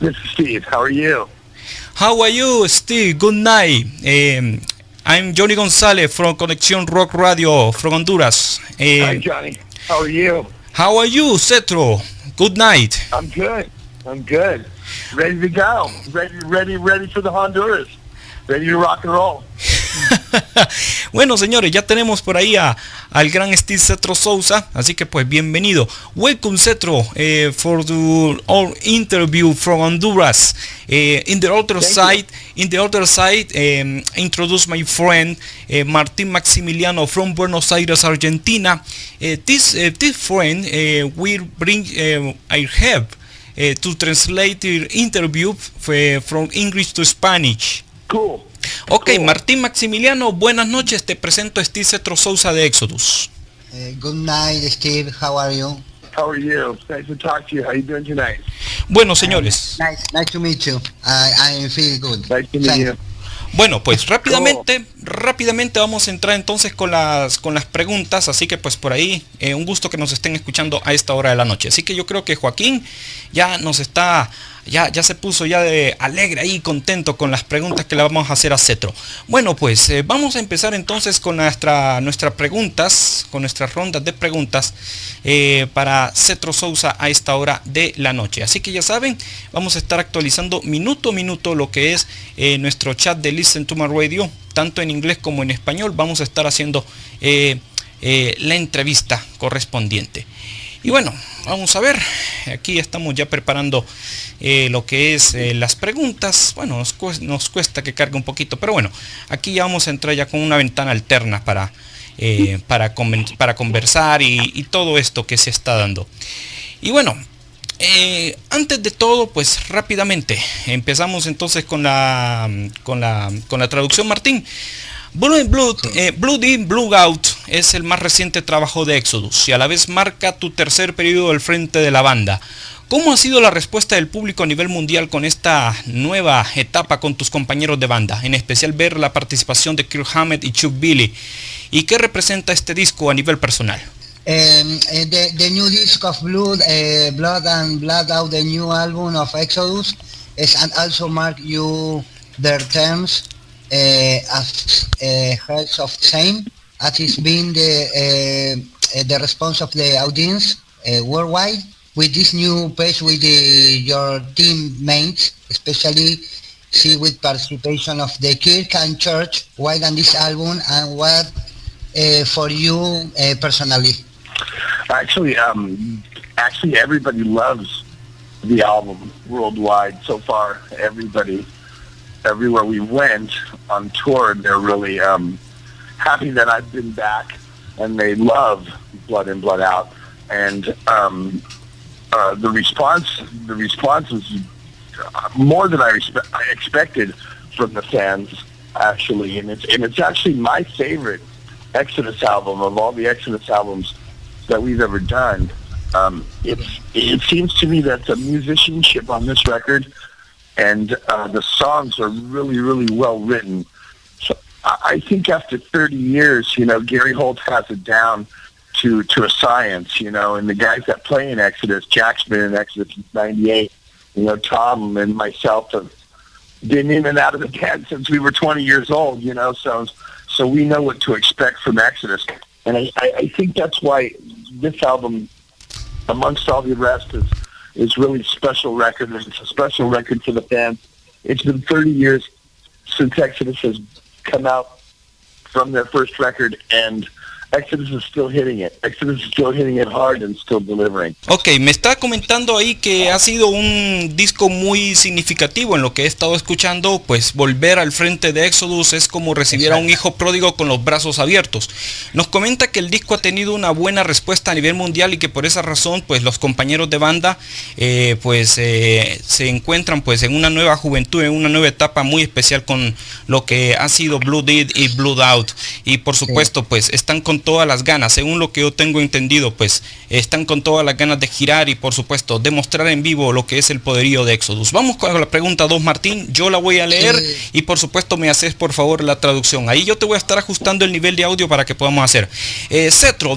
This is Steve. How are you? How are you, Steve? Good night. I'm Johonny González from Conexión Rock Radio from Honduras. Hi, Johnny. How are you? How are you, Zetro? Good night. I'm good. Ready to go. Ready for the Honduras. Ready to rock and roll. Bueno, señores, ya tenemos por ahí al gran Steve Zetro Souza, así que pues bienvenido. Welcome, Zetro, for our interview from Honduras. In the other side, introduce my friend Martin Maximiliano from Buenos Aires, Argentina. This friend will bring I have to translate the interview from English to Spanish. Cool. Ok, cool. Martín Maximiliano, buenas noches, te presento a Steve Zetro Souza de Exodus. Good night, Steve, how are you? How are you? Nice to talk to you. How are you doing tonight? Bueno, señores. Nice to meet you. I feel good. Nice to meet you. Bueno, pues rápidamente vamos a entrar entonces con las preguntas, así que pues por ahí un gusto que nos estén escuchando a esta hora de la noche. Así que yo creo que Joaquín ya nos está, ya se puso ya de alegre ahí, contento con las preguntas que le vamos a hacer a Zetro. Bueno, pues vamos a empezar entonces con nuestras preguntas, con nuestras rondas de preguntas para Zetro Souza a esta hora de la noche. Así que ya saben, vamos a estar actualizando minuto a minuto lo que es nuestro chat de Listen to My Radio, tanto en inglés como en español. Vamos a estar haciendo la entrevista correspondiente. Y bueno, vamos a ver, aquí estamos ya preparando lo que es las preguntas. Bueno, nos cuesta que cargue un poquito, pero bueno, aquí ya vamos a entrar ya con una ventana alterna para conversar y todo esto que se está dando. Y bueno, antes de todo, pues rápidamente empezamos entonces con la traducción, Martín. Blood In, Blood Out es el más reciente trabajo de Exodus y a la vez marca tu tercer periodo al frente de la banda. ¿Cómo ha sido la respuesta del público a nivel mundial con esta nueva etapa con tus compañeros de banda? En especial ver la participación de Kirk Hammett y Chuck Billy. ¿Y qué representa este disco a nivel personal? The new disc of Blood and Blood Out, the new album of Exodus, and also mark you their terms as heads of same, as it's been the response of the audience worldwide with this new page with your teammates, especially see with participation of the Kirk and Church. Why on this album, and what for you personally? Actually, everybody loves the album worldwide so far. Everywhere we went on tour, they're really happy that I've been back, and they love Blood In, Blood Out. And the response is more than I expected from the fans, actually. And it's actually my favorite Exodus album of all the Exodus albums that we've ever done. It seems to me that the musicianship on this record and the songs are really, really well written. So I think after 30 years, Gary Holt has it down to a science, and the guys that play in Exodus, Jack's been in Exodus since 98, Tom and myself have been in and out of the band since we were 20 years old, so we know what to expect from Exodus. And I think that's why this album, amongst all the rest, is really a special record. It's a special record for the fans. It's been 30 years since Exodus has come out from their first record, and Exodus is still hitting it. Exodus is still hitting it hard and still delivering. Ok, me está comentando ahí que ha sido un disco muy significativo en lo que he estado escuchando. Pues volver al frente de Exodus es como recibir a un hijo pródigo con los brazos abiertos. Nos comenta que el disco ha tenido una buena respuesta a nivel mundial y que por esa razón pues los compañeros de banda se encuentran pues en una nueva juventud, en una nueva etapa muy especial con lo que ha sido Blood In y Blood Out. Y por supuesto pues están con todas las ganas, según lo que yo tengo entendido, pues están con todas las ganas de girar y por supuesto demostrar en vivo lo que es el poderío de Exodus. Vamos con la pregunta 2, Martín. Yo la voy a leer y por supuesto me haces por favor la traducción. Ahí yo te voy a estar ajustando el nivel de audio para que podamos hacer. Zetro,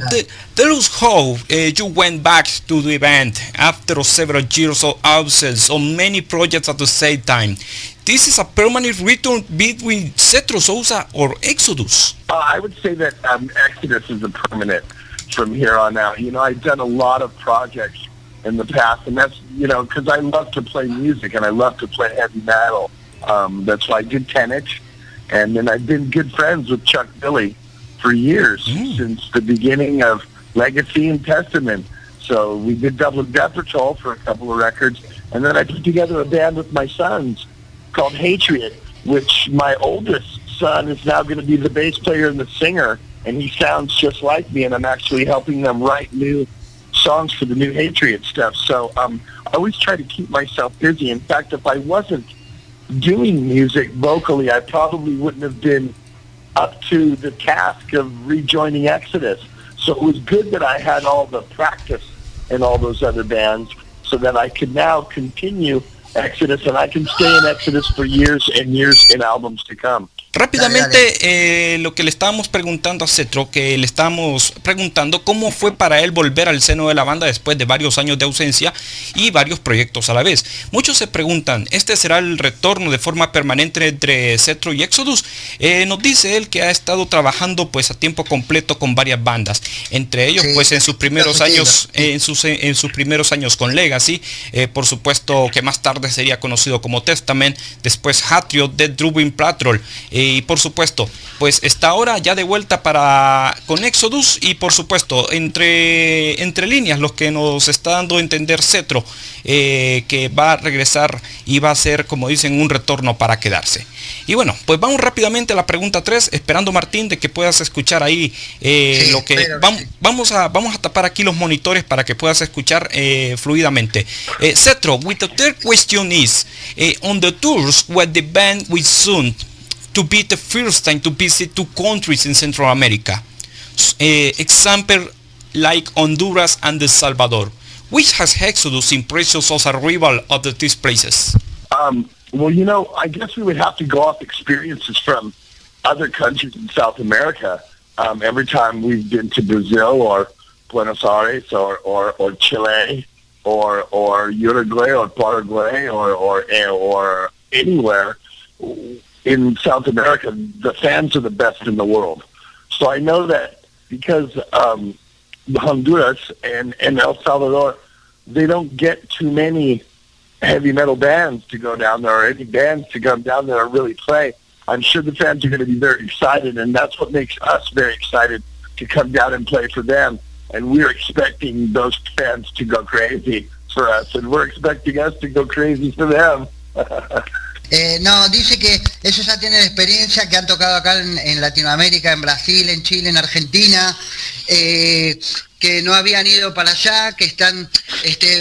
Tell us how you went back to the band after several years of absence on many projects at the same time. This is a permanent return between Zetro Souza or Exodus? I would say that Exodus is a permanent from here on out. You know, I've done a lot of projects in the past, and that's, you know, because I love to play music and I love to play heavy metal. That's why I did Tenet, and then I've been good friends with Chuck Billy for years, since the beginning of Legacy and Testament. So we did Double Death Patrol for a couple of records, and then I put together a band with my sons called Hatred, which my oldest son is now going to be the bass player and the singer, and he sounds just like me, and I'm actually helping them write new songs for the new Hatred stuff. So I always try to keep myself busy. In fact, if I wasn't doing music vocally, I probably wouldn't have been up to the task of rejoining Exodus. So it was good that I had all the practice in all those other bands so that I could now continue Exodus, and I can stay in Exodus for years and years in albums to come. Rápidamente, lo que le estábamos preguntando a Zetro, que le estábamos preguntando cómo fue para él volver al seno de la banda después de varios años de ausencia y varios proyectos a la vez. Muchos se preguntan, ¿este será el retorno de forma permanente entre Zetro y Exodus? Nos dice él que ha estado trabajando pues a tiempo completo con varias bandas, entre ellos pues en sus primeros años, en sus primeros años con Legacy, por supuesto que más tarde sería conocido como Testament, después Hatred, Dead Drubbing Patrol, y por supuesto pues está ahora ya de vuelta con Exodus, y por supuesto entre líneas lo que nos está dando a entender Zetro, que va a regresar y va a ser, como dicen, un retorno para quedarse. Y bueno, pues vamos rápidamente a la pregunta 3, esperando, Martín, de que puedas escuchar ahí lo que vamos a tapar aquí los monitores para que puedas escuchar fluidamente. Zetro, with the third question is, on the tours where the band will soon to be the first time to visit 2 countries in Central America, example like Honduras and El Salvador, which has Exodus impressions as a rival of these places? Well, you know, I guess we would have to go off experiences from other countries in South America. Every time we've been to Brazil or Buenos Aires or Chile or Uruguay or Paraguay or anywhere in South America, the fans are the best in the world. So I know that because Honduras and El Salvador, they don't get too many heavy metal bands to go down there, or any bands to come down there and really play. I'm sure the fans are going to be very excited, and that's what makes us very excited to come down and play for them. And we're expecting those fans to go crazy for us, and we're expecting us to go crazy for them. No, dice que ellos ya tienen experiencia, que han tocado acá en Latinoamérica, en Brasil, en Chile, en Argentina, que no habían ido para allá, que están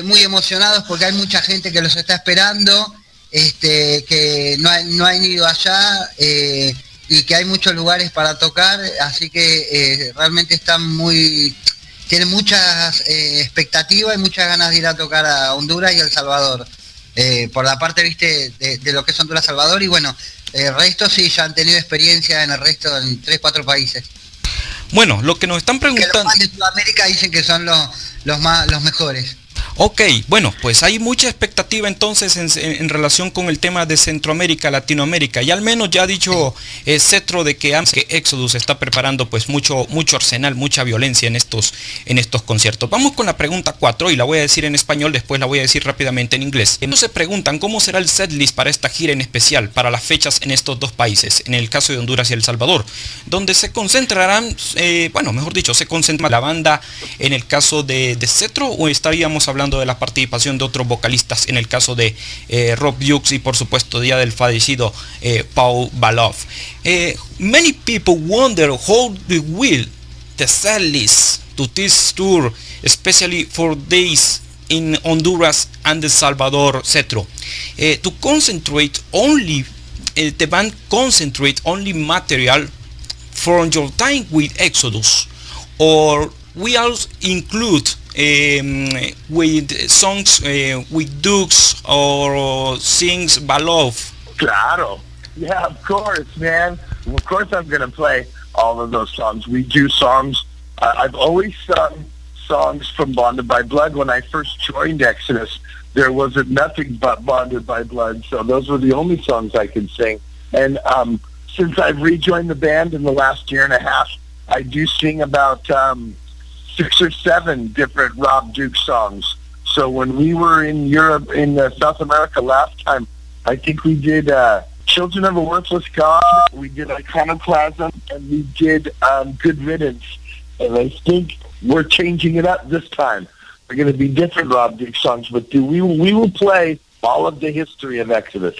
muy emocionados porque hay mucha gente que los está esperando, que no han ido allá, y que hay muchos lugares para tocar, así que realmente tienen muchas expectativas y muchas ganas de ir a tocar a Honduras y El Salvador. Por la parte, viste, de lo que es Honduras, Salvador, y bueno, el resto sí ya han tenido experiencia en el resto, en 3-4 países. Bueno, lo que nos están preguntando, que los fans de Sudamérica dicen que son los mejores. Ok, bueno, pues hay mucha expectativa entonces en relación con el tema de Centroamérica, Latinoamérica, y al menos ya ha dicho Zetro de que Exodus está preparando pues mucho arsenal, mucha violencia en estos conciertos. Vamos con la pregunta 4 y la voy a decir en español, después la voy a decir rápidamente en inglés. Entonces se preguntan cómo será el setlist para esta gira en especial, para las fechas en estos dos países, en el caso de Honduras y El Salvador, donde se concentrarán, se concentra la banda en el caso de Zetro, o estaríamos hablando de la participación de otros vocalistas en el caso de Rob Dukes y por supuesto ya del fallecido Paul Balov. Many people wonder how they will the setlist to this tour, especially for days in Honduras and El Salvador, Zetro. To concentrate only, the band concentrate only material from your time with Exodus, or we also include with songs with Dukes or sings Balov? Claro. Yeah, of course, man. Of course I'm going to play all of those songs. We do songs. I've always sung songs from Bonded by Blood. When I first joined Exodus, there wasn't nothing but Bonded by Blood, so those were the only songs I could sing. And since I've rejoined the band in the last year and a half, I do sing about 6 or 7 different Rob Duke songs. So when we were in Europe, in South America last time, I think we did Children of a Worthless God, we did Iconoclasm, and we did Good Riddance. And I think we're changing it up this time. They're going to be different Rob Duke songs, but we will play all of the history of Exodus,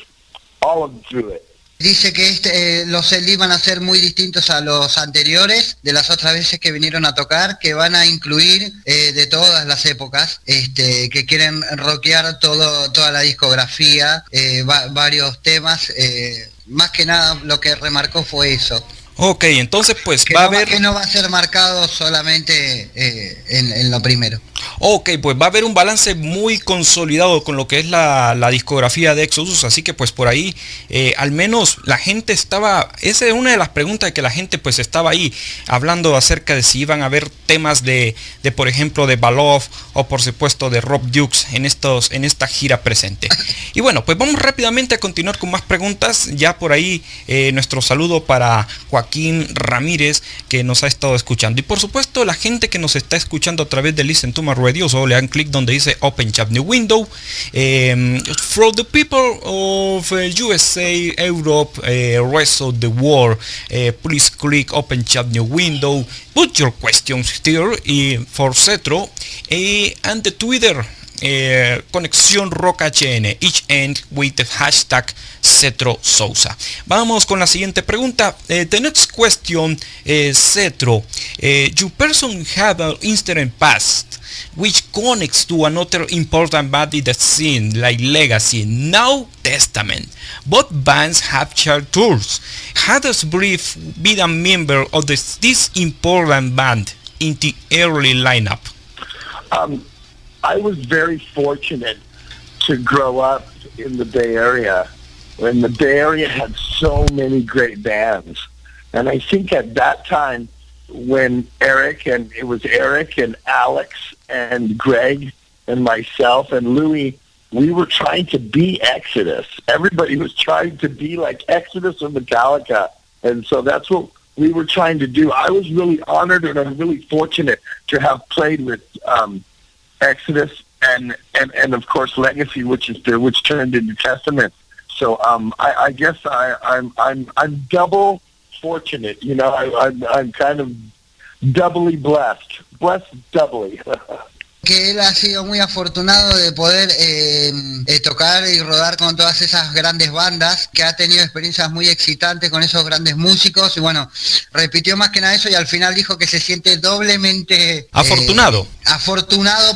all of through it. Dice que los CD van a ser muy distintos a los anteriores, de las otras veces que vinieron a tocar, que van a incluir de todas las épocas, que quieren rockear toda la discografía, varios temas, más que nada lo que remarcó fue eso. Ok, entonces pues que va a haber... Que no va a ser marcado solamente en lo primero. Ok, pues va a haber un balance muy consolidado con lo que es la discografía de Exodus, así que pues por ahí al menos la gente estaba, esa es una de las preguntas de que la gente pues estaba ahí hablando acerca de si iban a haber temas de por ejemplo de Balov o por supuesto de Rob Dukes en esta gira presente. Y bueno, pues vamos rápidamente a continuar con más preguntas. Ya por ahí nuestro saludo para Joaquín Ramírez, que nos ha estado escuchando, y por supuesto la gente que nos está escuchando a través de Listen to My Radio, solo le dan clic donde dice Open Chat New Window. For the people of USA, Europe, rest of the world, please click Open Chat New Window, put your questions here for Zetro, and the Twitter Conexión Rock HN, each end with the hashtag Zetro Souza. Vamos con la siguiente pregunta. The next question, Zetro, you person have an incident past which connects to another important band in the scene, like Legacy, now Testament. Both bands have shared tours. How does Brief be a member of this important band in the early lineup? I was very fortunate to grow up in the Bay Area, when the Bay Area had so many great bands. And I think at that time, when Eric and Alex and Greg and myself and Louis, we were trying to be Exodus. Everybody was trying to be like Exodus or Metallica. And so that's what we were trying to do. I was really honored and I'm really fortunate to have played with Exodus and of course Legacy, which turned into Testament. So I guess I'm double fortunate. You know, I'm kind of doubly blessed doubly. Que él ha sido muy afortunado de poder tocar y rodar con todas esas grandes bandas, que ha tenido experiencias muy excitantes con esos grandes músicos, y bueno, repitió más que nada eso y al final dijo que se siente doblemente afortunado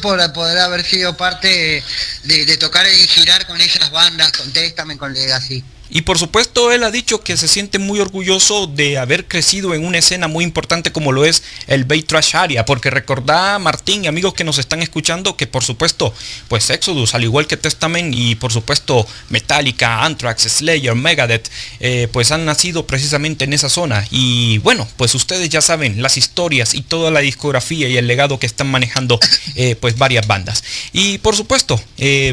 por poder haber sido parte de tocar y girar con esas bandas, con Testament, con Legacy. Y por supuesto él ha dicho que se siente muy orgulloso de haber crecido en una escena muy importante como lo es el Bay Trash Area, porque recordá, Martín y amigos que nos están escuchando, que por supuesto pues Exodus, al igual que Testament y por supuesto Metallica, Anthrax, Slayer, Megadeth, pues han nacido precisamente en esa zona. Y bueno, pues ustedes ya saben las historias y toda la discografía y el legado que están manejando pues varias bandas. Y por supuesto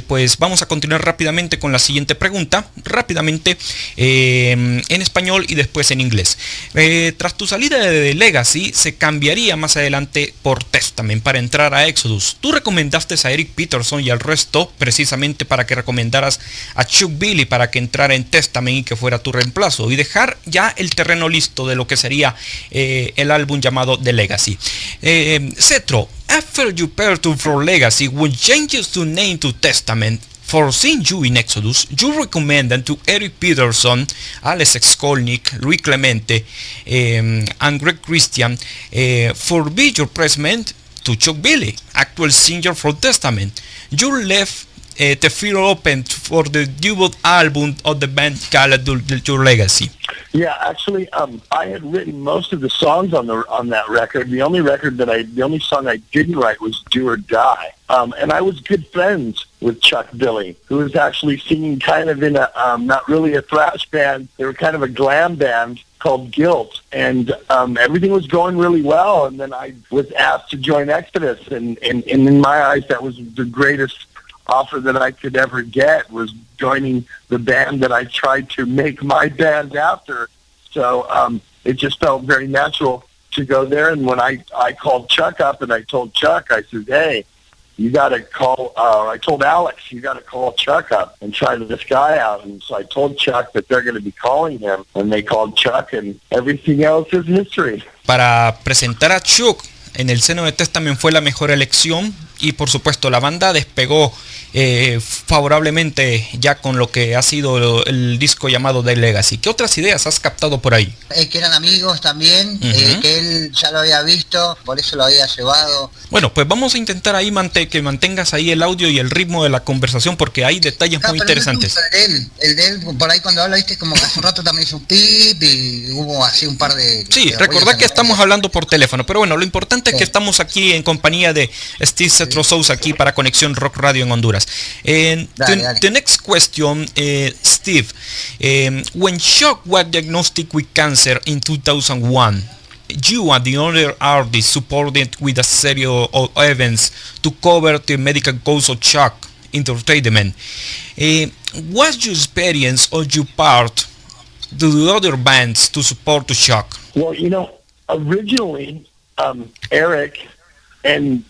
pues vamos a continuar rápidamente con la siguiente pregunta, rápidamente en español y después en inglés. Tras tu salida de Legacy, se cambiaría más adelante por Testament para entrar a Exodus. Tú recomendaste a Eric Peterson y al resto precisamente para que recomendaras a Chuck Billy para que entrara en Testament y que fuera tu reemplazo y dejar ya el terreno listo de lo que sería el álbum llamado The Legacy. Zetro, after you parted from Legacy, when changes to name to Testament, for seeing you in Exodus, you recommended to Eric Peterson, Alex Skolnick, Luis Clemente, and Greg Christian forbid your placement to Chuck Billy, actual singer for Testament. You left the field open for the debut album of the band called Your Legacy. Yeah, actually, I had written most of the songs on that record. The only song I didn't write was "Do or Die," and I was good friends with Chuck Billy, who was actually singing kind of in a not really a thrash band. They were kind of a glam band called Guilt, and everything was going really well. And then I was asked to join Exodus, and in my eyes, that was the greatest offer that I could ever get, was joining the band that I tried to make my band after. So it just felt very natural to go there. And when I called Chuck up and I told Chuck, I said, hey, you got to call, I told Alex, you got to call Chuck up and try this guy out. And so I told Chuck that they're going to be calling him, and they called Chuck, and everything else is history. Para presentar a Chuck en el seno de Testament fue la mejor elección, y por supuesto la banda despegó favorablemente ya con lo que ha sido el disco llamado The Legacy. ¿Qué otras ideas has captado por ahí? Que eran amigos también, que él ya lo había visto, por eso lo había llevado. Bueno, pues vamos a intentar ahí que mantengas ahí el audio y el ritmo de la conversación, porque hay detalles muy interesantes. El de él, por ahí cuando habla, viste, como que hace un rato también hizo un pip y hubo así un par de... Sí, recordad que estamos hablando por teléfono, pero bueno, lo importante es que estamos aquí en compañía de Zetro Souza aquí para Conexión Rock Radio en Honduras. The next question, Steve. When Chuck was diagnosed with cancer in 2001, you and the other artists supported with a series of events to cover the medical costs of Chuck entertainment. What's your experience or your part to the other bands to support Chuck? Well, originally, Eric and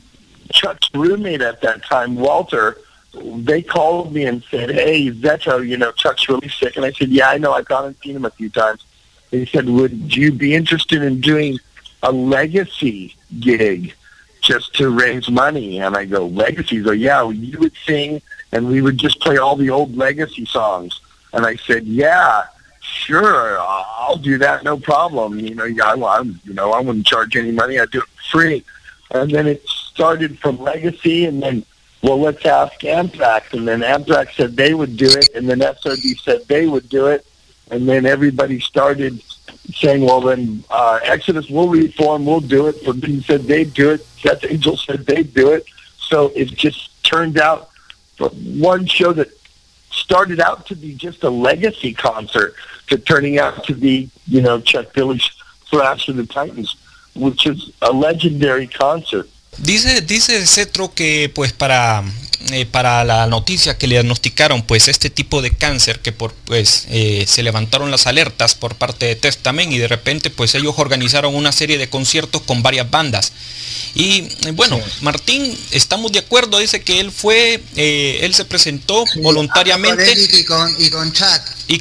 Chuck's roommate at that time, Walter, they called me and said, hey, Zetro, Chuck's really sick. And I said, yeah, I know. I've gone and seen him a few times. They said, would you be interested in doing a legacy gig just to raise money? And I go, legacy? So, yeah, you would sing, and we would just play all the old legacy songs. And I said, yeah, sure, I'll do that, no problem. I wouldn't charge any money. I'd do it for free. And then it started from legacy, and then, well, let's ask Anthrax. And then Anthrax said they would do it, and then SOD said they would do it. And then everybody started saying, well, then Exodus will reform, we'll do it. Forbidden said they'd do it. Death Angel said they'd do it. So it just turned out from one show that started out to be just a legacy concert to turning out to be, Chuck Billy's Thrash of the Titans, which is a legendary concert. Dice Zetro que pues para la noticia que le diagnosticaron pues este tipo de cáncer, que se levantaron las alertas por parte de Testament, y de repente pues ellos organizaron una serie de conciertos con varias bandas. Y bueno, sí. Martín, estamos de acuerdo, dice que él se presentó voluntariamente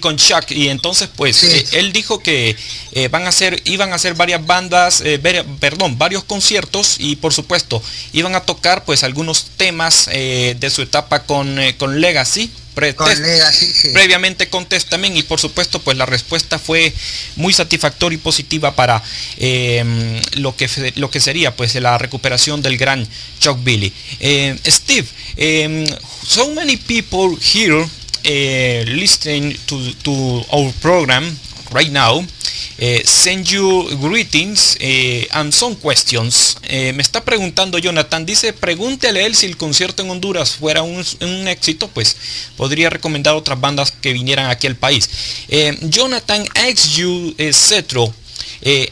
con Chuck, y entonces pues él dijo que iban a hacer varias bandas, varios conciertos, y por supuesto iban a tocar pues algunos temas de su etapa con Legacy. Previamente con Testament, y por supuesto pues la respuesta fue muy satisfactoria y positiva para lo que sería pues la recuperación del gran Chuck Billy. Steve, so many people here listening to our program right now send you greetings and some questions. Me está preguntando Jonathan, dice, pregúntele a él si el concierto en Honduras fuera un éxito, pues podría recomendar otras bandas que vinieran aquí al país. Jonathan asks you, Zetro,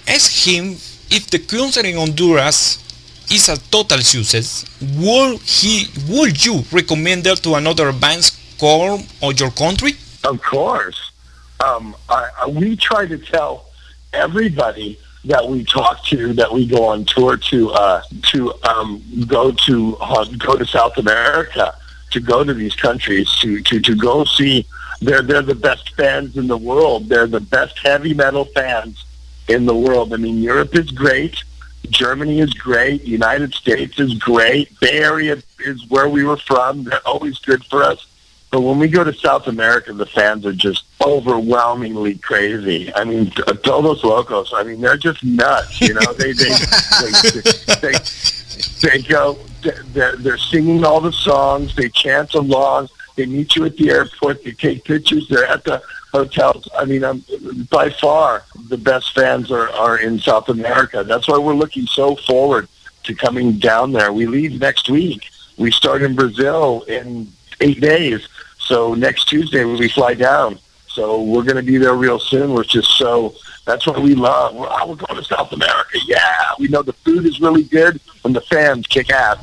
ask him if the concert in Honduras is a total success. Would you recommend it to another band's core or your country? Of course. We try to tell everybody that we talk to, that we go on tour to go to South America, to go to these countries, to go see. They're the best fans in the world. They're the best heavy metal fans in the world. I mean, Europe is great, Germany is great, United States is great, Bay Area is where we were from. They're always good for us. But when we go to South America, the fans are just overwhelmingly crazy. I mean, todos locos. I mean, they're just nuts. They go. They're singing all the songs. They chant along. They meet you at the airport. They take pictures. They're at the hotels. I mean, by far the best fans are in South America. That's why we're looking so forward to coming down there. We leave next week. We start in Brazil in 8 days. So next Tuesday we fly down. So we're going to be there real soon. That's what we love. We're going to South America. Yeah, we know the food is really good and the fans kick ass.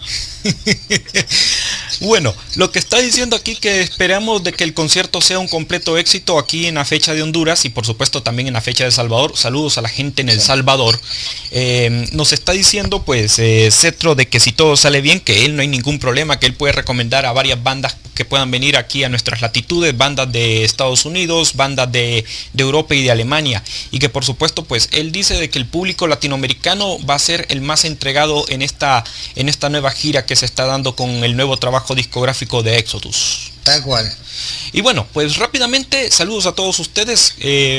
Bueno, lo que está diciendo aquí que esperamos de que el concierto sea un completo éxito aquí en la fecha de Honduras y por supuesto también en la fecha de Salvador. Saludos a la gente en El Salvador. Nos está diciendo pues Zetro de que si todo sale bien, que él no hay ningún problema, que él puede recomendar a varias bandas que puedan venir aquí a nuestras latitudes, bandas de Estados Unidos, bandas de Europa y de Alemania, y que por supuesto pues él dice de que el público latinoamericano va a ser el más entregado en esta nueva gira que se está dando con el nuevo trabajo discográfico de Exodus. Tal cual. Y bueno, pues rápidamente, saludos a todos ustedes,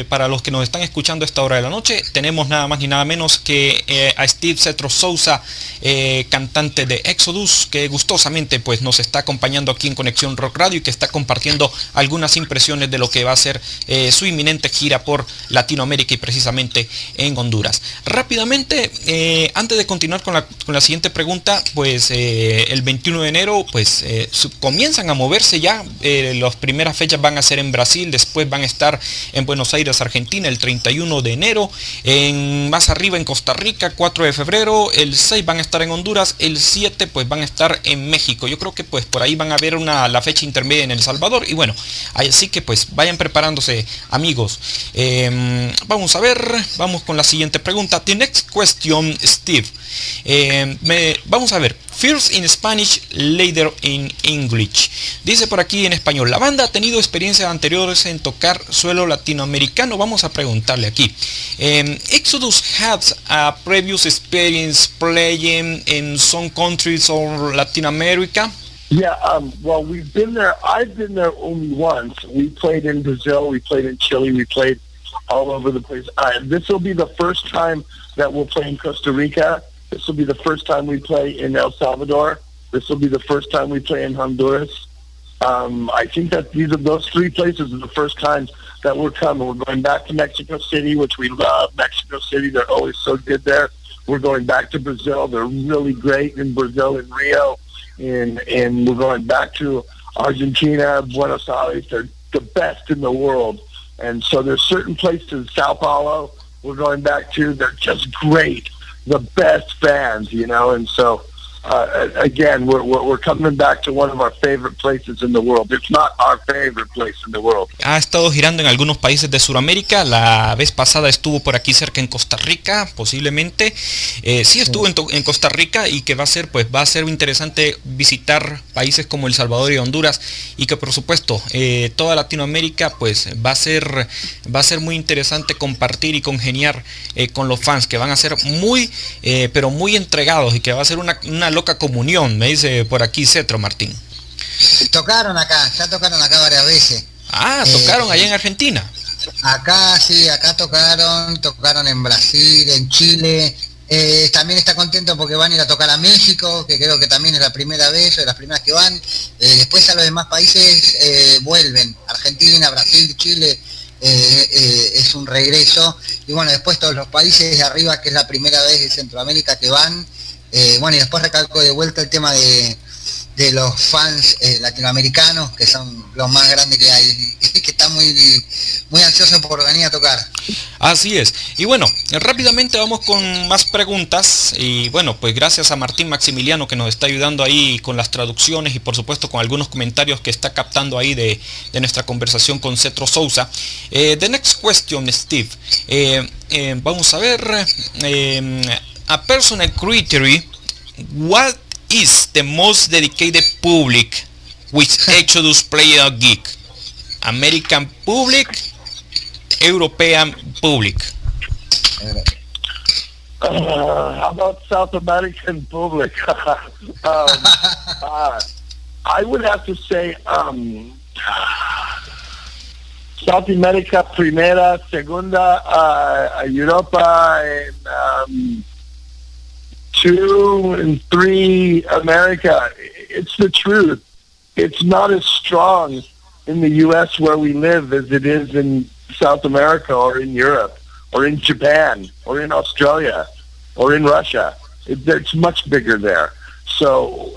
para los que nos están escuchando a esta hora de la noche. Tenemos nada más ni nada menos que a Steve Zetro Souza, cantante de Exodus, que gustosamente pues nos está acompañando aquí en Conexión Rock Radio y que está compartiendo algunas impresiones de lo que va a ser su inminente gira por Latinoamérica y precisamente en Honduras. Rápidamente, antes de continuar con la siguiente pregunta, pues el 21 de enero pues comienzan a moverse ya. Las primeras fechas van a ser en Brasil, después van a estar en Buenos Aires, Argentina, el 31 de enero, más arriba en Costa Rica, 4 de febrero, el 6 van a estar en Honduras, el 7 pues van a estar en México. Yo creo que pues por ahí van a ver la fecha intermedia en El Salvador y bueno, así que pues vayan preparándose, amigos. Vamos con la siguiente pregunta. The next question, Steve. Vamos a ver. First in Spanish, later in English. Dice por aquí en español: la banda ha tenido experiencias anteriores en tocar suelo latinoamericano. Vamos a preguntarle aquí. Exodus has a previous experience playing in some countries or Latin America? Yeah, well, we've been there. I've been there only once. We played in Brazil, we played in Chile, we played all over the place. This will be the first time that we'll play in Costa Rica. This will be the first time we play in El Salvador. This will be the first time we play in Honduras. I think that those three places are the first times that we're coming. We're going back to Mexico City, which we love. Mexico City, they're always so good there. We're going back to Brazil. They're really great in Brazil, in Rio. And we're going back to Argentina, Buenos Aires. They're the best in the world. And so there's certain places, Sao Paulo, we're going back to. They're just great. The best bands, and so again, we're coming back to one of our favorite places in the world. It's not our favorite place in the world. Ha estado girando en algunos países de Sudamérica. La vez pasada estuvo por aquí cerca en Costa Rica, posiblemente. Sí estuvo en Costa Rica y que va a ser interesante visitar países como El Salvador y Honduras y que por supuesto toda Latinoamérica pues va a ser muy interesante compartir y congeniar con los fans que van a ser pero muy entregados y que va a ser una loca comunión, me dice por aquí Zetro Martín. Ya tocaron acá varias veces. Tocaron allá en Argentina. Acá sí, acá tocaron en Brasil, en Chile. También está contento porque van a ir a tocar a México, que creo que también es la primera vez o de las primeras que van. Después a los demás países vuelven. Argentina, Brasil, Chile. Es un regreso. Y bueno, después todos los países de arriba, que es la primera vez de Centroamérica que van. Y después recalco de vuelta el tema de los fans latinoamericanos, que son los más grandes que hay, que están muy ansiosos por venir a tocar. Así es. Y bueno, rápidamente vamos con más preguntas. Y bueno, pues gracias a Martín Maximiliano que nos está ayudando ahí con las traducciones y por supuesto con algunos comentarios que está captando ahí de nuestra conversación con Zetro Souza. The next question, Steve. Vamos a ver. A personal criteria, what is the most dedicated public which Exodus play a gig? American public, European public? How about South American public? I would have to say South America primera, segunda, Europa, and 2 and 3 America. It's the truth. it's not as strong in the U.S. where we live as it is in South America or in Europe or in Japan or in Australia or in Russia. It's much bigger there. So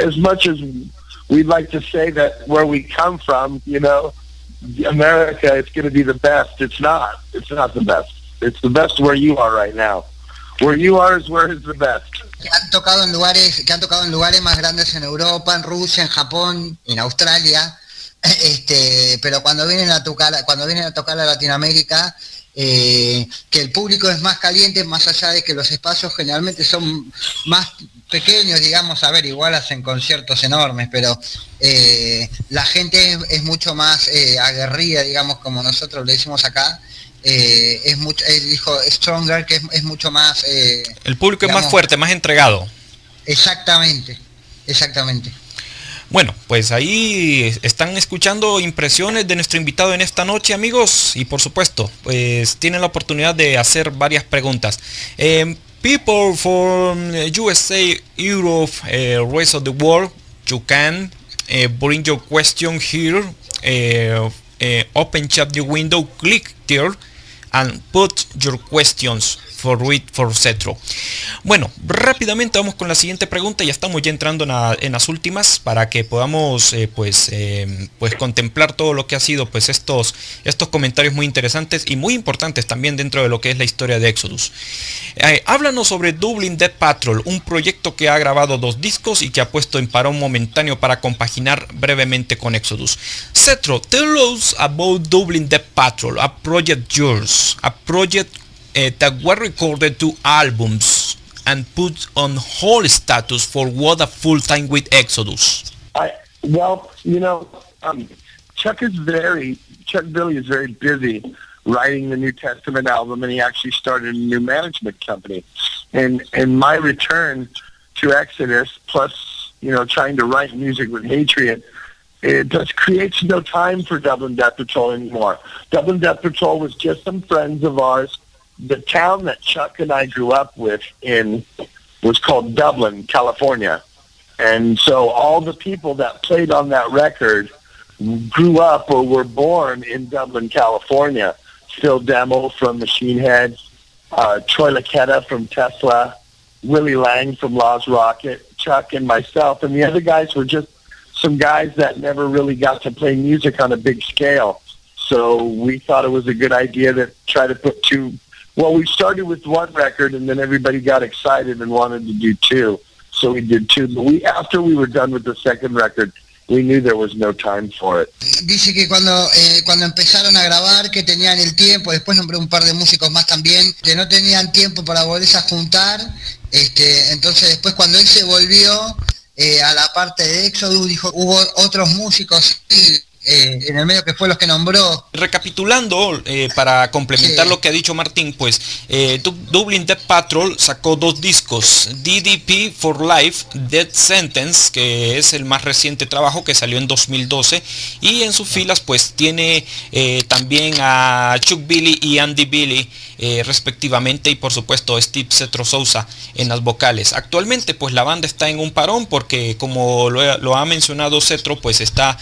as much as we'd like to say that where we come from, you know, America, it's going to be the best. It's not. It's not the best. It's the best where you are right now. Where you are is where is the best. Que han tocado en lugares más grandes en Europa, en Rusia, en Japón, en Australia, pero cuando vienen a tocar a Latinoamérica, que el público es más caliente, más allá de que los espacios generalmente son más pequeños, digamos, a ver, igual hacen conciertos enormes, pero la gente es mucho más aguerrida, digamos, como nosotros le decimos acá. Es mucho, dijo stronger, que es mucho más el público, digamos, es más fuerte, más entregado. Exactamente. Bueno, pues ahí están escuchando impresiones de nuestro invitado en esta noche, amigos, y por supuesto, pues tienen la oportunidad de hacer varias preguntas. People from USA, Europe, rest of the world, you can bring your question here, open chat your window, click there, and put your questions for Zetro. Bueno, rápidamente vamos con la siguiente pregunta. Ya estamos ya entrando en las últimas para que podamos pues contemplar todo lo que ha sido pues estos comentarios muy interesantes y muy importantes también dentro de lo que es la historia de Exodus. Háblanos sobre Dublin Death Patrol, un proyecto que ha grabado 2 discos y que ha puesto en parón momentáneo para compaginar brevemente con Exodus. Zetro, tell us about Dublin Death Patrol, a project yours, a project that were recorded 2 albums and put on hold status for what a full-time with Exodus. Well, you know, Chuck Billy is very busy writing the New Testament album, and he actually started a new management company. And my return to Exodus, plus, you know, trying to write music with Hatred, it just creates no time for Dublin Death Patrol anymore. Dublin Death Patrol was just some friends of ours. The town that Chuck and I grew up with in was called Dublin, California. And so all the people that played on that record grew up or were born in Dublin, California. Phil Demmel from Machine Head, Troy Laketta from Tesla, Willie Lang from Laws Rocket, Chuck and myself. And the other guys were just some guys that never really got to play music on a big scale. So we thought it was a good idea to try to put 2. Well, we started with 1 record, and then everybody got excited and wanted to do 2. So we did 2. But after we were done with the second record, we knew there was no time for it. Dice que cuando empezaron a grabar, que tenían el tiempo, después nombré un par de músicos más también, que no tenían tiempo para volverse a juntar. Entonces después cuando él se volvió a la parte de Exodus, dijo, hubo otros músicos en el medio que fue los que nombró. Recapitulando, para complementar lo que ha dicho Martín, pues Dublin Death Patrol sacó 2 discos, DDP for Life, Death Sentence, que es el más reciente trabajo que salió en 2012, y en sus filas pues tiene también a Chuck Billy y Andy Billy respectivamente, y por supuesto Steve Zetro Souza en las vocales. Actualmente pues la banda está en un parón porque, como lo ha mencionado Zetro, pues está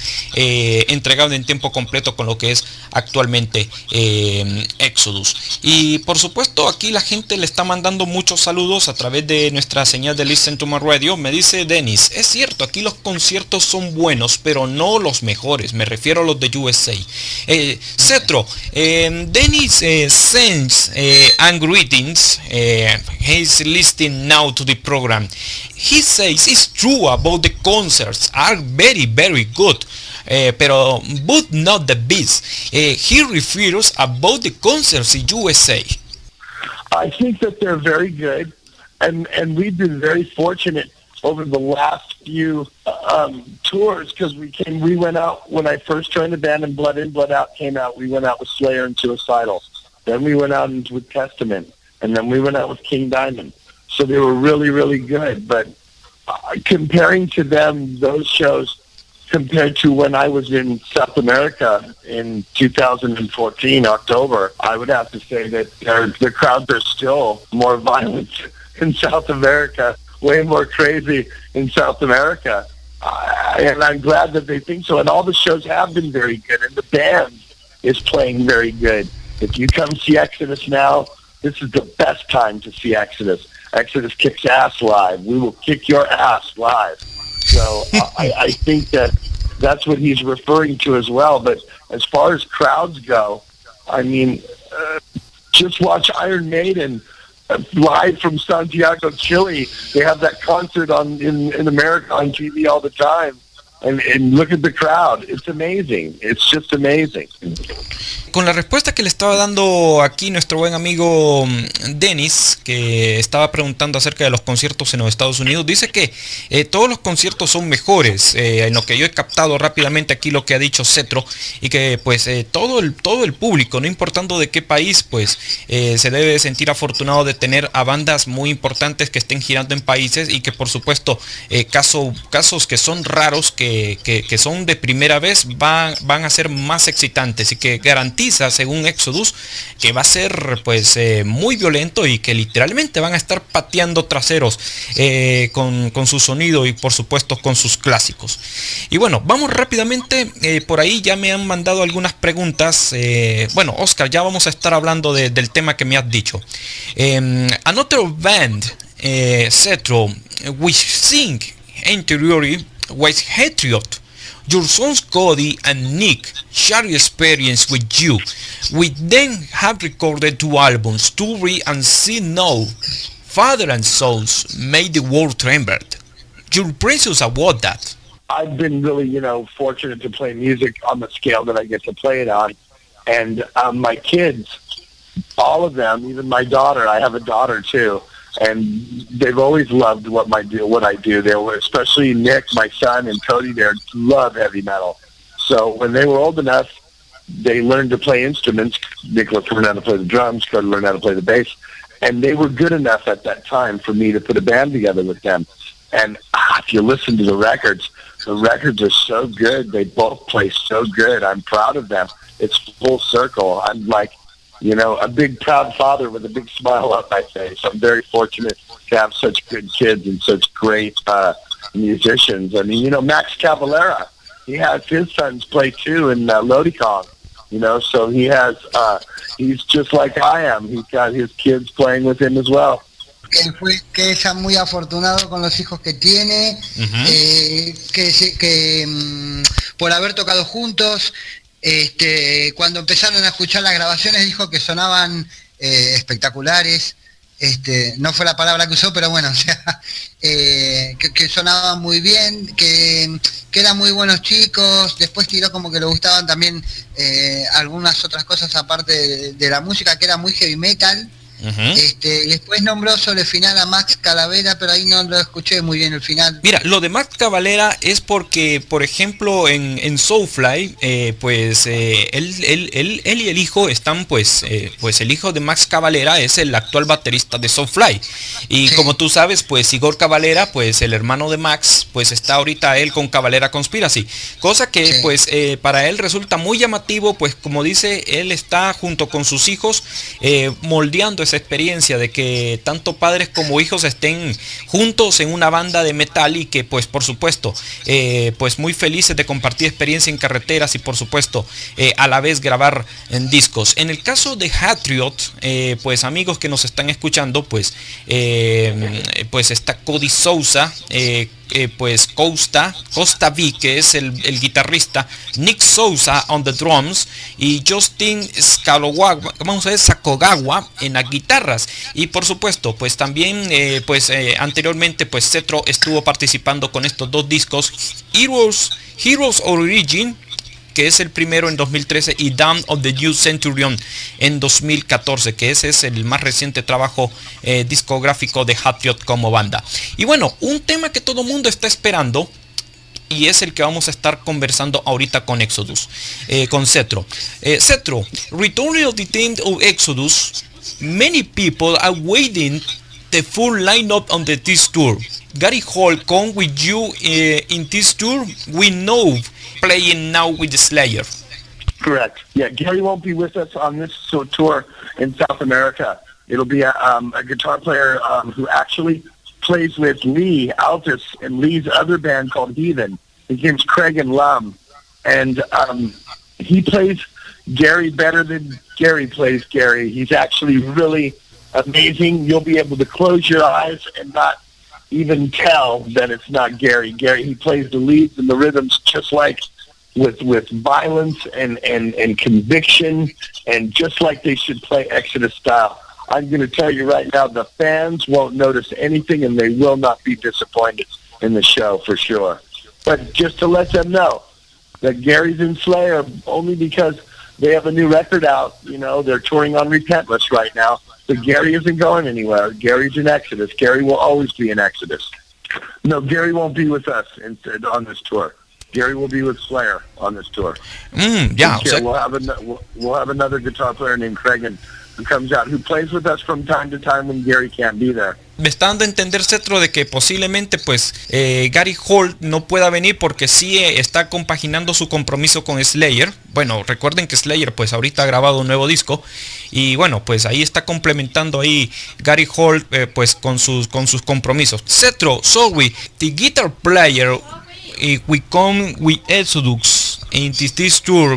entregado en tiempo completo con lo que es actualmente Exodus. Y por supuesto aquí la gente le está mandando muchos saludos a través de nuestra señal de Listen to My Radio. Me dice Dennis, es cierto, aquí los conciertos son buenos, pero no los mejores, me refiero a los de USA. Zetro, Dennis sends and greetings, he's listening now to the program. He says it's true about the concerts are very, very good. But not the best. He refers about the concerts in USA. I think that they're very good, and we've been very fortunate over the last few tours, because we went out when I first joined the band and Blood In, Blood Out came out. We went out with Slayer and Suicidal. Then we went out with Testament, and then we went out with King Diamond. So they were really, really good. But comparing to them, those shows, compared to when I was in South America in 2014, October, I would have to say that the crowds are still more violent in South America, way more crazy in South America. And I'm glad that they think so. And all the shows have been very good, and the band is playing very good. If you come see Exodus now, this is the best time to see Exodus. Exodus kicks ass live. We will kick your ass live. So I think that's what he's referring to as well. But as far as crowds go, I mean, just watch Iron Maiden live from Santiago, Chile. They have that concert in America on TV all the time. And look at the crowd. It's amazing. It's just amazing. Con la respuesta que le estaba dando aquí nuestro buen amigo Dennis, que estaba preguntando acerca de los conciertos en los Estados Unidos, dice que todos los conciertos son mejores, en lo que yo he captado rápidamente aquí lo que ha dicho Zetro, y que pues todo el público, no importando de qué país, pues se debe sentir afortunado de tener a bandas muy importantes que estén girando en países, y que por supuesto casos que son raros, que son de primera vez, van a ser más excitantes, y que garantiza, según Exodus, que va a ser pues muy violento, y que literalmente van a estar pateando traseros con su sonido, y por supuesto con sus clásicos. Y bueno, vamos rápidamente, por ahí ya me han mandado algunas preguntas. Bueno, Oscar, ya vamos a estar hablando del tema que me has dicho. Another band, Zetro, which sing anteriorly was Patriot. Your sons Cody and Nick share experience with you. We then have recorded 2 albums, Story and See Now. Father and Sons made the world tremble. Your impressions about that? I've been really, fortunate to play music on the scale that I get to play it on. And my kids, all of them, even my daughter, I have a daughter too, and they've always loved what I do. They were, especially Nick, my son, and Cody, they love heavy metal. So when they were old enough, they learned to play instruments. Nicholas learned how to play the drums, Cody learned how to play the bass, and they were good enough at that time for me to put a band together with them. And if you listen to the records are so good. They both play so good. I'm proud of them. It's full circle. I'm like, a big proud father with a big smile on my face. I'm very fortunate to have such good kids and such great musicians. I mean, Max Cavalera, he has his sons play too in Lodi Kong, so he's just like I am. He's got his kids playing with him as well. Que es muy afortunado con los hijos que tiene, por haber tocado juntos. Cuando empezaron a escuchar las grabaciones dijo que sonaban espectaculares. No fue la palabra que usó, pero bueno, o sea, que sonaban muy bien, que eran muy buenos chicos. Después tiró como que le gustaban también algunas otras cosas aparte de la música, que era muy heavy metal. Después nombró sobre el final a Max Calavera, pero ahí no lo escuché muy bien el final. Mira, lo de Max Cavalera es porque, por ejemplo, en Soulfly, él y el hijo están, pues el hijo de Max Cavalera es el actual baterista de Soulfly. Y sí, como tú sabes, pues Igor Cavalera, pues el hermano de Max, pues está ahorita él con Cavalera Conspiracy. Cosa que, sí, pues para él resulta muy llamativo, pues como dice, él está junto con sus hijos moldeando esa experiencia de que tanto padres como hijos estén juntos en una banda de metal, y que pues por supuesto pues muy felices de compartir experiencia en carreteras, y por supuesto a la vez grabar en discos. En el caso de Patriot, pues amigos que nos están escuchando, pues está Cody Souza, pues Costa V, que es el guitarrista, Nick Souza on the drums, y Justin Sakogawa en las guitarras. Y por supuesto, pues también anteriormente pues Zetro estuvo participando con estos 2 discos, Heroes Origin, que es el primero en 2013, y Dawn of the New Centurion en 2014, que ese es el más reciente trabajo discográfico de Patriot como banda. Y bueno, un tema que todo mundo está esperando, y es el que vamos a estar conversando ahorita con Exodus, con Zetro. Zetro, returning of the theme of Exodus, many people are waiting the full lineup on this tour. Gary Hall come with you in this tour. We know playing now with the Slayer. Correct. Yeah, Gary won't be with us on this tour in South America. It'll be a guitar player who actually plays with Lee Altus and Lee's other band called Heathen. His name's Craig and Lum. And he plays Gary better than Gary plays Gary. He's actually really amazing. You'll be able to close your eyes and not even tell that it's not Gary. He plays the leads and the rhythms just like with violence and conviction, and just like they should play Exodus style. I'm going to tell you right now, the fans won't notice anything, and they will not be disappointed in the show for sure. But just to let them know that Gary's in Slayer only because they have a new record out. You know, they're touring on Repentless right now. But Gary isn't going anywhere. Gary's in Exodus. Gary will always be in Exodus. No, Gary won't be with us on this tour. Gary will be with Slayer on this tour. Yeah. We'll have another guitar player named Craig who comes out, who plays with us from time to time when Gary can't be there. Me está dando a entender, Zetro, de que posiblemente pues Gary Holt no pueda venir porque sí está compaginando su compromiso con Slayer. Bueno, recuerden que Slayer pues ahorita ha grabado un nuevo disco y bueno, pues ahí está complementando ahí Gary Holt pues con sus compromisos. Zetro, so the guitar player we come with Exodus in this tour.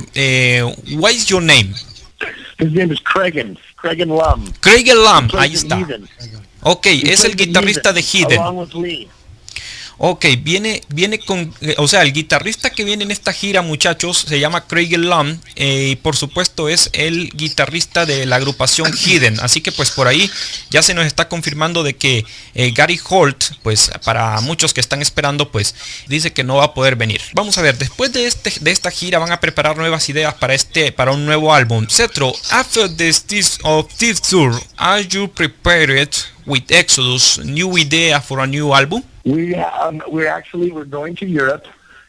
What is your name? His name is Craig and Lum. Craig and Lum, ahí está. Ok, es el guitarrista de Heathen. Ok, viene con, o sea, el guitarrista que viene en esta gira, muchachos, se llama Craig Lum, y por supuesto es el guitarrista de la agrupación Heathen. Así que pues por ahí ya se nos está confirmando de que Gary Holt, pues para muchos que están esperando, pues dice que no va a poder venir. Vamos a ver, después de esta gira van a preparar nuevas ideas para un nuevo álbum. Zetro, after this tour, are you prepared with Exodus new idea for a new album? We're going to Europe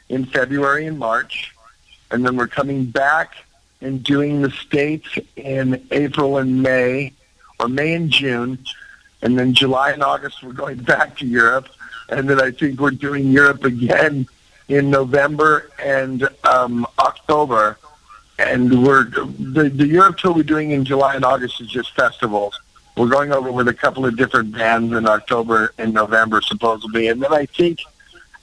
in February and March, and then we're coming back and doing the States in April and May, or May and June, and then July and August we're going back to Europe, and then I think we're doing Europe again in November and October, and the Europe tour we're doing in July and August is just festivals. We're going over with a couple of different bands in October and November, supposedly. And then I think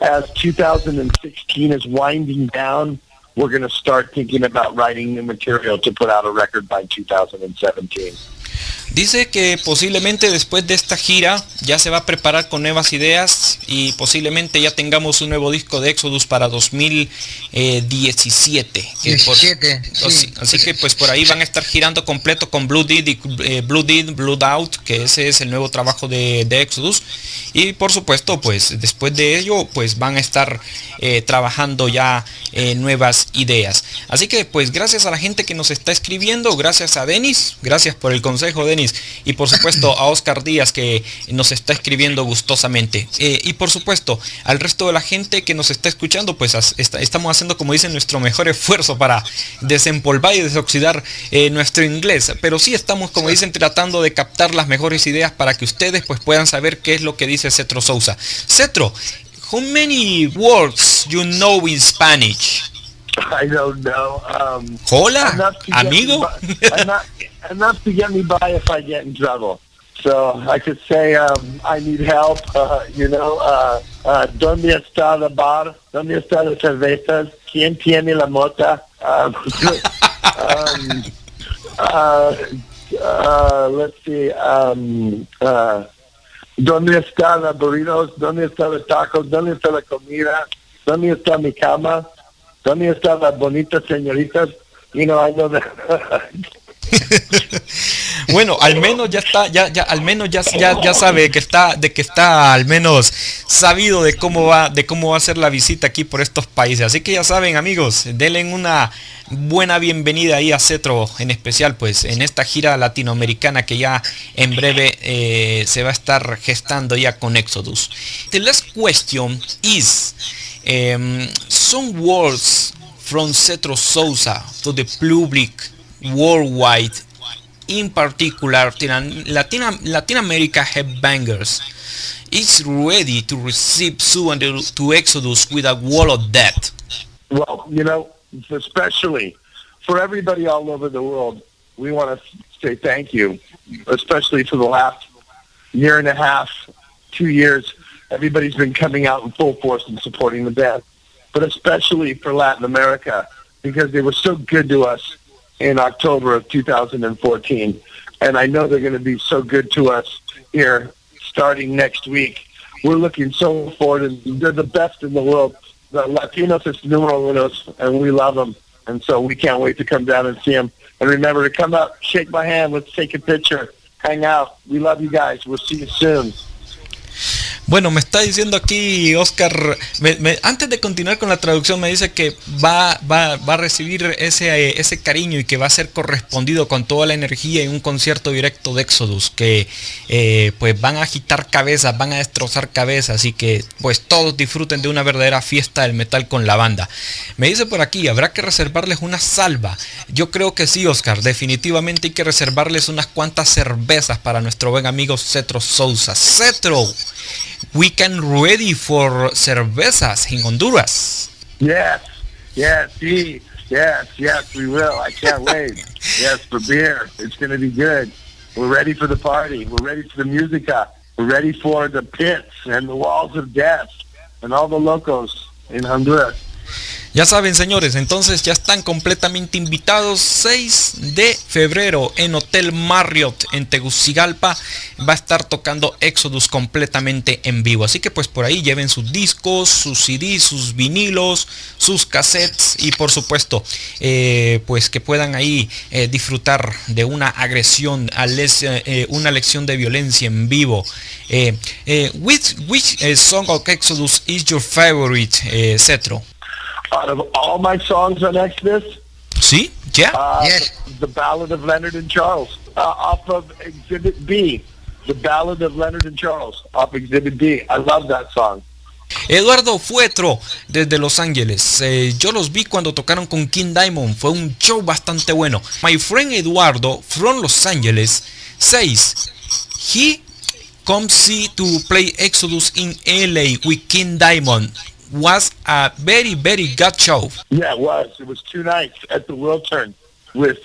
as 2016 is winding down, we're going to start thinking about writing new material to put out a record by 2017. Dice que posiblemente después de esta gira ya se va a preparar con nuevas ideas y posiblemente ya tengamos un nuevo disco de Exodus para 2017. Así que pues por ahí van a estar girando completo con Blood In, Blood Out, que ese es el nuevo trabajo de Exodus. Y por supuesto pues después de ello pues van a estar trabajando ya nuevas ideas. Así que pues gracias a la gente que nos está escribiendo, gracias a Denis, gracias por el consejo, Denis, y por supuesto a Oscar Díaz que nos está escribiendo gustosamente, y por supuesto al resto de la gente que nos está escuchando. Pues estamos haciendo, como dicen, nuestro mejor esfuerzo para desempolvar y desoxidar nuestro inglés, pero sí estamos, como dicen, tratando de captar las mejores ideas para que ustedes pues puedan saber qué es lo que dice Zetro Souza. Zetro, how many words you know in Spanish? I don't know. Hola, amigo. Enough to get me by if I get in trouble. So I could say I need help. ¿Dónde está la bar? ¿Dónde está las cervezas? ¿Quién tiene la mota? Let's see. ¿Dónde están los burritos? ¿Dónde están los tacos? ¿Dónde está la comida? ¿Dónde está mi cama? ¿Dónde están las bonitas señoritas? I know that. Bueno, al menos ya está, al menos ya sabe que está al menos sabido de cómo va a ser la visita aquí por estos países. Así que ya saben, amigos, denle una buena bienvenida ahí a Zetro, en especial pues en esta gira latinoamericana que ya en breve se va a estar gestando ya con Exodus. The last question is some words from Zetro Souza to the public worldwide, in particular Latin America headbangers, is ready to receive soon to Exodus with a wall of death. Well, especially for everybody all over the world, we want to say thank you, especially for the last year and a half 2 years, everybody's been coming out in full force and supporting the band, but especially for Latin America, because they were so good to us in October of 2014. And I know they're going to be so good to us here starting next week. We're looking so forward, and they're the best in the world. The Latinos is numero unos, and we love them. And so we can't wait to come down and see them. And remember to come up, shake my hand, let's take a picture, hang out. We love you guys. We'll see you soon. Bueno, me está diciendo aquí Oscar, antes de continuar con la traducción, me dice que va a recibir ese cariño y que va a ser correspondido con toda la energía en un concierto directo de Exodus, que pues van a agitar cabezas, van a destrozar cabezas, y que pues todos disfruten de una verdadera fiesta del metal con la banda. Me dice por aquí, habrá que reservarles una salva. Yo creo que sí, Oscar, definitivamente hay que reservarles unas cuantas cervezas para nuestro buen amigo Zetro Souza. Zetro, we can ready for cervezas in Honduras. Yes, sí. Yes, we will. I can't wait. Yes, for beer. It's going to be good. We're ready for the party. We're ready for the musica. We're ready for the pits and the walls of death and all the locos in Honduras. Ya saben, señores, entonces ya están completamente invitados. 6 de febrero en Hotel Marriott en Tegucigalpa va a estar tocando Exodus completamente en vivo. Así que pues por ahí lleven sus discos, sus CDs, sus vinilos, sus cassettes, y por supuesto pues que puedan ahí disfrutar de una agresión, una lección de violencia en vivo. Which song of Exodus is your favorite, Zetro? Out of all my songs on Exodus, ¿sí? Yeah. Yes. The Ballad of Leonard and Charles, off of Exhibit B. The Ballad of Leonard and Charles, off Exhibit B. I love that song. Eduardo Fuetro, desde Los Ángeles. Yo los vi cuando tocaron con King Diamond. Fue un show bastante bueno. My friend Eduardo from Los Angeles says he comes see to play Exodus in LA with King Diamond. Was a very, very good show. Yeah, it was. It was 2 nights at the World Turn with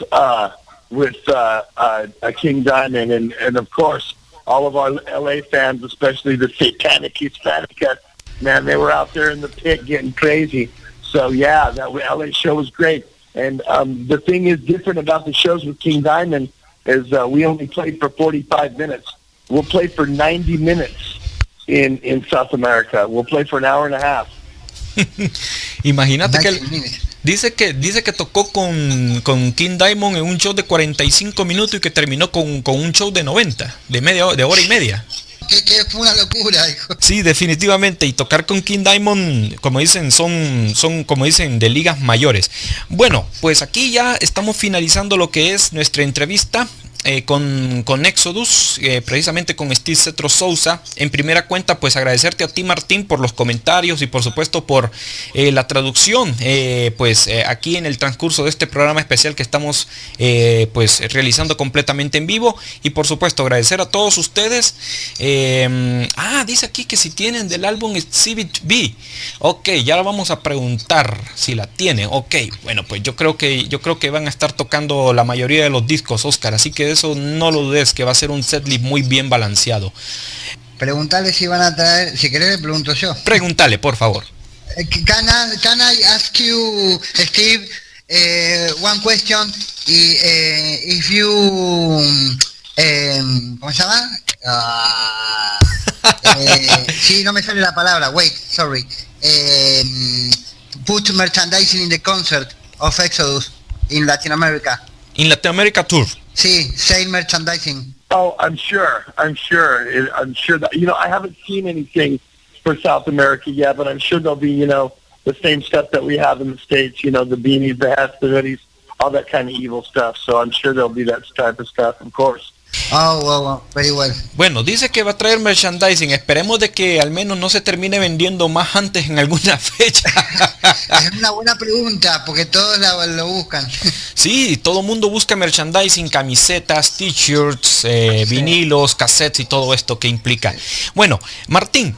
King Diamond, and of course all of our LA fans, especially the Satanic Hispanica, man, they were out there in the pit getting crazy. So yeah, that LA show was great. And the thing is different about the shows with King Diamond is we only played for 45 minutes. We'll play for 90 minutes. In South America. We'll play for an hour and a half. Imagínate que dice que tocó con King Diamond en un show de 45 minutos y que terminó con un show de 90, de hora y media. Que fue una locura, hijo. Sí, definitivamente, y tocar con King Diamond, como dicen, son como dicen, de ligas mayores. Bueno, pues aquí ya estamos finalizando lo que es nuestra entrevista con Exodus, precisamente con Steve Zetro Souza. En primera cuenta, pues agradecerte a ti, Martín, por los comentarios y por supuesto por la traducción, aquí en el transcurso de este programa especial que estamos pues realizando completamente en vivo. Y por supuesto agradecer a todos ustedes. Dice aquí que si tienen del álbum Exhibit B. Ok, ya la vamos a preguntar si la tienen. Ok, bueno, pues yo creo que van a estar tocando la mayoría de los discos, Oscar, así que eso no lo dudes, que va a ser un setlist muy bien balanceado. Preguntale si van a traer, si querés le pregunto yo. Pregúntale, por favor. Can I ask you, Steve, one question? If you, ¿cómo se llama? Sí, no me sale la palabra. Wait, sorry. Put merchandising in the concert of Exodus in Latin America. In Latin America tour. Sí, sale merchandising. Oh, I'm sure that, I haven't seen anything for South America yet, but I'm sure there'll be, the same stuff that we have in the States, the beanies, the hats, the hoodies, all that kind of evil stuff. So I'm sure there'll be that type of stuff, of course. Oh, well, very well. Bueno, dice que va a traer merchandising. Esperemos de que al menos no se termine vendiendo más antes en alguna fecha. Es una buena pregunta, porque todos lo buscan. Sí, todo el mundo busca merchandising, camisetas, t-shirts, vinilos, cassettes y todo esto que implica. Bueno, Martín,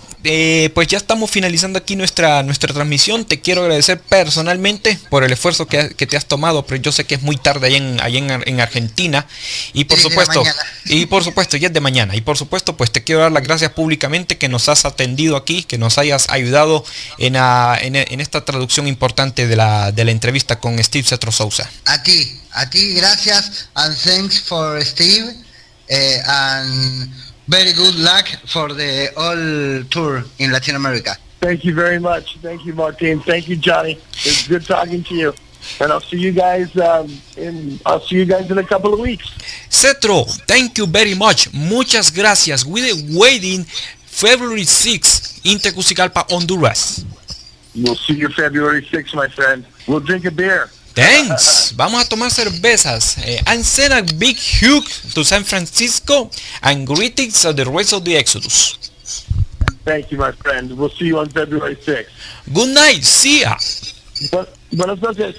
pues ya estamos finalizando aquí nuestra transmisión. Te quiero agradecer personalmente por el esfuerzo que te has tomado, pero yo sé que es muy tarde allá en Argentina, y por supuesto ya es de mañana, y por supuesto pues te quiero dar las gracias públicamente que nos has atendido aquí, que nos hayas ayudado en esta traducción importante de la entrevista con Zetro Souza. A ti gracias, and thanks for Steve, and very good luck for the all tour in Latin America. Thank you very much. Thank you, Martin. Thank you, Johnny. It's good talking to you. And I'll see you guys in a couple of weeks. Zetro, thank you very much. Muchas gracias. We're waiting February 6th in Tegucigalpa, Honduras. We'll see you February 6th, my friend. We'll drink a beer. Thanks. Vamos a tomar cervezas. And send a big hug to San Francisco and greetings of the rest of the Exodus. Thank you, my friend. We'll see you on February 6th. Good night. See ya. Buenas noches.